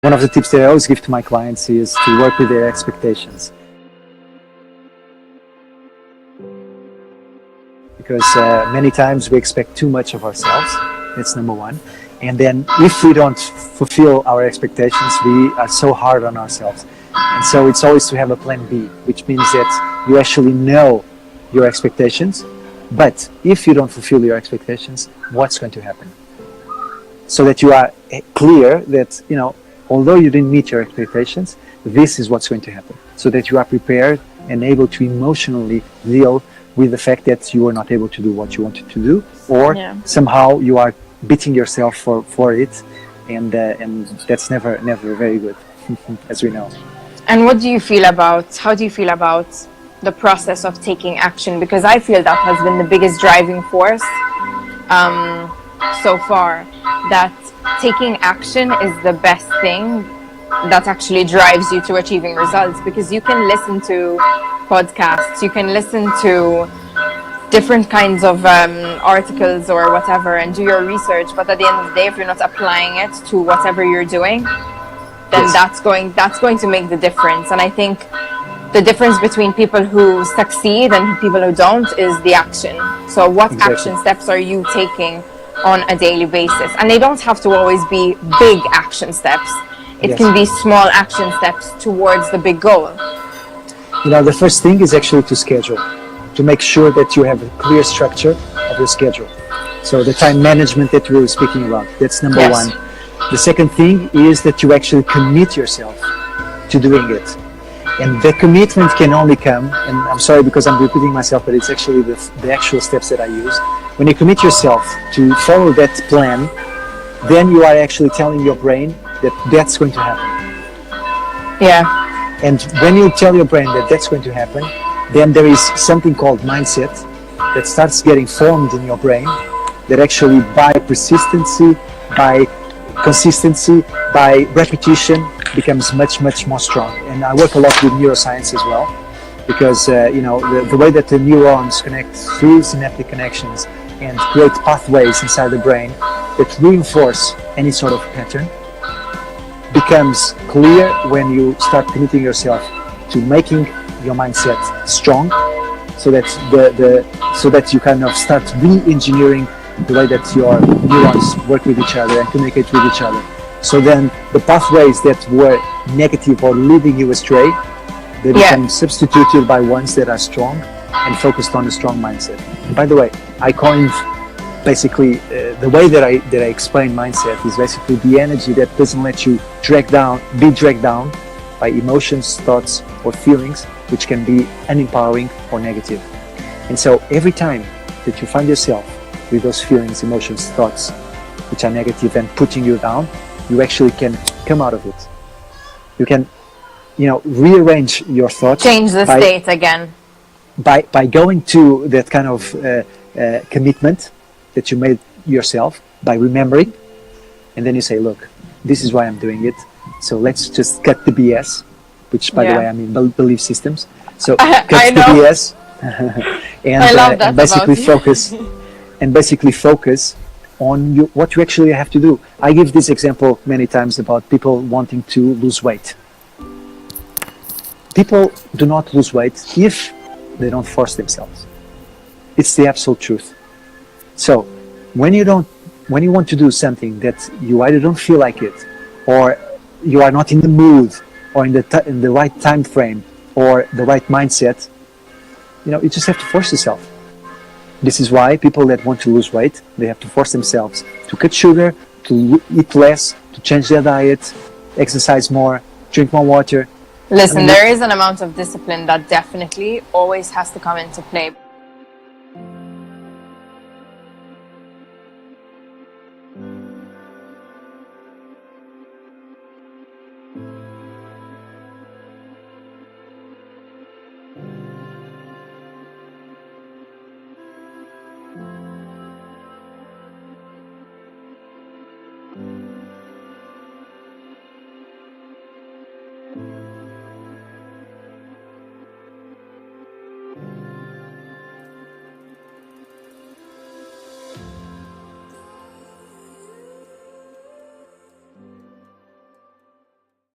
one of the tips that I always give to my clients is to work with their expectations. Because many times we expect too much of ourselves. That's number one. And then if we don't fulfill our expectations, we are so hard on ourselves. And so it's always to have a plan B, which means that you actually know your expectations, but if you don't fulfill your expectations, what's going to happen? So that you are clear that, although you didn't meet your expectations, this is what's going to happen. So that you are prepared and able to emotionally deal with the fact that you are not able to do what you wanted to do, or somehow you are beating yourself for it, and that's never very good, as we know. And how do you feel about the process of taking action? Because I feel that has been the biggest driving force so far, that taking action is the best thing that actually drives you to achieving results. Because you can listen to podcasts, you can listen to different kinds of articles or whatever and do your research, but at the end of the day, if you're not applying it to whatever you're doing, then that's going to make the difference. And I think the difference between people who succeed and people who don't is the action. So what action steps are you taking on a daily basis? And they don't have to always be big action steps. It can be small action steps towards the big goal. The first thing is actually to schedule, to make sure that you have a clear structure of your schedule. So the time management that we were speaking about, that's number one. The second thing is that you actually commit yourself to doing it. And the commitment can only come, and I'm sorry because I'm repeating myself, but it's actually the actual steps that I use. When you commit yourself to follow that plan, then you are actually telling your brain that that's going to happen. And when you tell your brain that that's going to happen, then there is something called mindset that starts getting formed in your brain, that actually by persistency, by consistency, by repetition, becomes much more strong. And I work a lot with neuroscience as well, because the way that the neurons connect through synaptic connections and create pathways inside the brain that reinforce any sort of pattern becomes clear when you start committing yourself to making your mindset strong, so that you kind of start re-engineering the way that your neurons work with each other and communicate with each other. So then the pathways that were negative or leading you astray, they become substituted by ones that are strong and focused on a strong mindset. And by the way, I coined basically the way that I explain mindset is basically the energy that doesn't let you be dragged down by emotions, thoughts, or feelings, which can be unempowering or negative. And so every time that you find yourself with those feelings, emotions, thoughts, which are negative and putting you down, you actually can come out of it. You can, rearrange your thoughts. Change the state again. By going to that kind of commitment that you made yourself, by remembering, and then you say, look, this is why I'm doing it. So let's just cut the BS, which, by the way, I mean belief systems. So cut the BS and basically focus on what you actually have to do. I give this example many times about people wanting to lose weight. People do not lose weight if they don't force themselves. It's the absolute truth. So when you want to do something that you either don't feel like it, or you are not in the mood, or in the right time frame, or the right mindset, you just have to force yourself. This is why people that want to lose weight, they have to force themselves to cut sugar, to eat less, to change their diet, exercise more, drink more water. Listen, there is an amount of discipline that definitely always has to come into play.